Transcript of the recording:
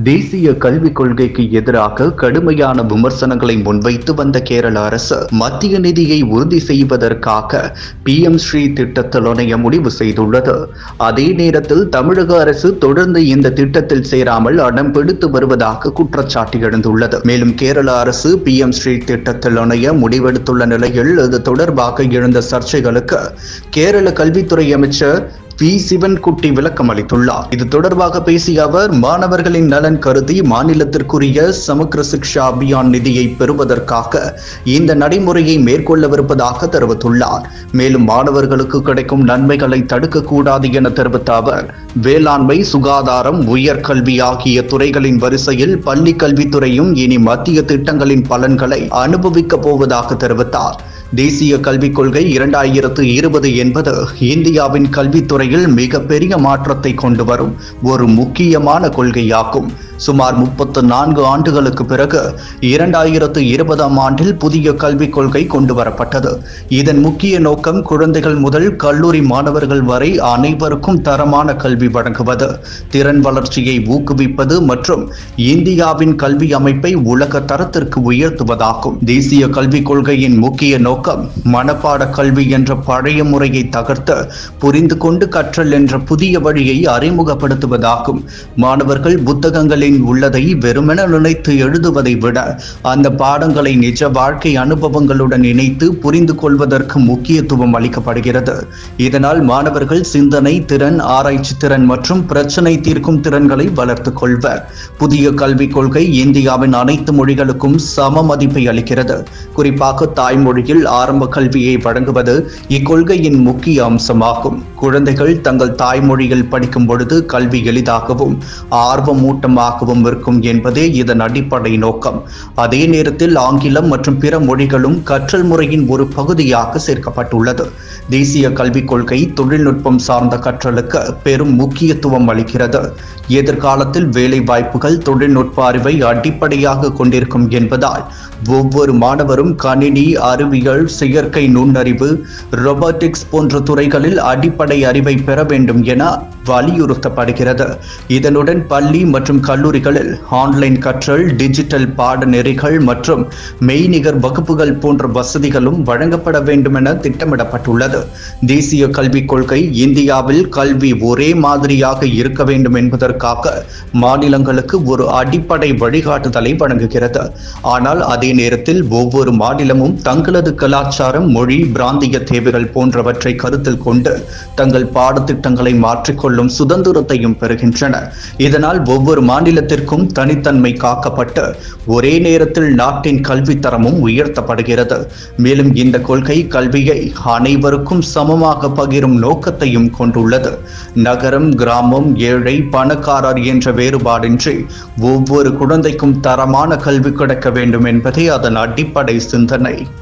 தேசிய கல்விக் கொள்கைக்கு எதிராக கடுமையான விமர்சனங்களை முன்வைத்து வந்த கேரள அரசு மத்திய நிதியை உறுதி செய்வதற்காக PM ஸ்ரீ திட்டத்தில் இணைய முடிவு செய்துள்ளது. அதே நேரத்தில் தமிழக அரசு தொடர்ந்து இந்த திட்டத்தில் சேராமல் அடம் பிடித்து வருவதாக குற்றச்சாட்டு எழுந்துள்ளது. மேலும் கேரள அரசு PM ஸ்ரீ திட்டத்தில் இணைய முடிவெடுத்துள்ள நிலையில் இது தொடர்பாக எழுந்த சர்ச்சைகளுக்கு கேரள கல்வித்துறை அமைச்சர் சிவன்குட்டி விளக்கம் அளித்துள்ளார். இது தொடர்பாக பேசிய அவர், மாணவர்களின் நலன் கருதி மாநிலத்திற்குரிய சமக்ர சிக்ஷா அபியான் நிதியை பெறுவதற்காக இந்த நடைமுறையை மேற்கொள்ளவிருப்பதாக தெரிவித்துள்ளார். மேலும் மாணவர்களுக்கு கிடைக்கும் நன்மைகளை தடுக்கக்கூடாது என தெரிவித்த அவர், வேளாண்மை, சுகாதாரம், உயர்கல்வி ஆகிய துறைகளின் வரிசையில் பள்ளி கல்வித்துறையும் இனி மத்திய திட்டங்களின் பலன்களை அனுபவிக்கப் போவதாக தெரிவித்தார். தேசிய கல்விக் கொள்கை 2020 என்பது இந்தியாவின் கல்வித்துறையில் மிகப்பெரிய மாற்றத்தை கொண்டு வரும் ஒரு முக்கியமான கொள்கையாகும். சுமார் 34 ஆண்டுகளுக்கு பிறகு 2020 ஆண்டில் புதிய கல்விக் கொள்கை கொண்டு வரப்பட்டது. இதன் முக்கிய நோக்கம் குழந்தைகள் முதல் கல்லூரி மாணவர்கள் வரை அனைவருக்கும் தரமான கல்வி வழங்குவது, திறன் வளர்ச்சியை ஊக்குவிப்பது மற்றும் இந்தியாவின் கல்வி அமைப்பை உலக தரத்திற்கு உயர்த்துவதாகும். தேசிய கல்விக் கொள்கையின் முக்கிய நோக்கம் மனப்பாட கல்வி என்ற பழைய முறையை தகர்த்து புரிந்து கொண்டு கற்றல் என்ற புதிய வழியை அறிமுகப்படுத்துவதாகும். மாணவர்கள் புத்தகங்களில் உள்ளதை வெறுமென நினைத்து எழுதுவதை விட அந்த பாடங்களை நிஜ வாழ்க்கை அனுபவங்களுடன் இணைத்து புரிந்து கொள்வதற்கு முக்கியத்துவம் அளிக்கப்படுகிறது. இதனால் மாணவர்கள் சிந்தனை திறன், ஆராய்ச்சி திறன் மற்றும் பிரச்சனை தீர்க்கும் திறன்களை வளர்த்துக் கொள்வர். புதிய கல்விக் கொள்கை இந்தியாவின் அனைத்து மொழிகளுக்கும் சம மதிப்பை அளிக்கிறது. குறிப்பாக தாய்மொழியில் ஆரம்ப கல்வியை வழங்குவது இக்கொள்கையின் முக்கிய அம்சமாகும். குழந்தைகள் தங்கள் தாய்மொழியில் படிக்கும் பொழுது கல்வி எளிதாகவும் ஆர்வமூட்டமாகவும் இருக்கும் என்பதே இதன் அடிப்படை நோக்கம். அதே நேரத்தில் ஆங்கிலம் மற்றும் பிற மொழிகளும் கற்றல் முறையின் ஒரு பகுதியாக சேர்க்கப்பட்டுள்ளது. தேசிய கல்விக் கொள்கை தொழில்நுட்பம் சார்ந்த கற்றலுக்கு பெரும் முக்கியத்துவம் அளிக்கிறது. எதிர்காலத்தில் வேலை வாய்ப்புகள் தொழில்நுட்ப அறிவை அடிப்படையாக கொண்டிருக்கும் என்பதால் ஒவ்வொரு மாணவரும் கணினி, அறிவியல், செயற்கை நுண்ணறிவு, ரோபோட்டிக்ஸ் போன்ற துறைகளில் அடிப்படை அறிவை பெற வேண்டும் என வலியுறுத்தப்படுகிறது. இதனுடன் பள்ளி மற்றும் கல்லூரிகளில் ஆன்லைன் கற்றல், டிஜிட்டல் பாடநெறிகள் மற்றும் மெய்நிகர் வகுப்புகள் போன்ற வசதிகளும் வழங்கப்பட வேண்டும் என திட்டமிடப்பட்டுள்ளது. தேசிய கல்விக் கொள்கை இந்தியாவில் கல்வி ஒரே மாதிரியாக இருக்க வேண்டும் என்பதற்காக மாநிலங்களுக்கு ஒரு அடிப்படை வழிகாட்டுதலை வழங்குகிறது. ஆனால் அதே நேரத்தில் ஒவ்வொரு மாநிலமும் தங்களது கலாச்சாரம், மொழி, பிராந்திய தேவைகள் போன்றவற்றை கருத்தில் கொண்டு தங்கள் பாடத்திட்டங்களை மாற்றிக்கொள்ளும் சுதந்திரத்தையும் பெறுகின்றன. இதனால் ஒவ்வொரு மாநிலத்திற்கும் தனித்தன்மை காக்கப்பட்டு ஒரே நேரத்தில் நாட்டின் கல்வி தரமும் உயர்த்தப்படுகிறது. மேலும் இந்த கொள்கை கல்வியை அனைவருக்கும் சமமாக பகிரும் நோக்கத்தையும் கொண்டுள்ளது. நகரம், கிராமம், ஏழை, பணக்காரர் என்ற வேறுபாடின்றி ஒவ்வொரு குழந்தைக்கும் தரமான கல்வி கிடைக்க வேண்டும் என்பதே அதன் அடிப்படை சிந்தனை.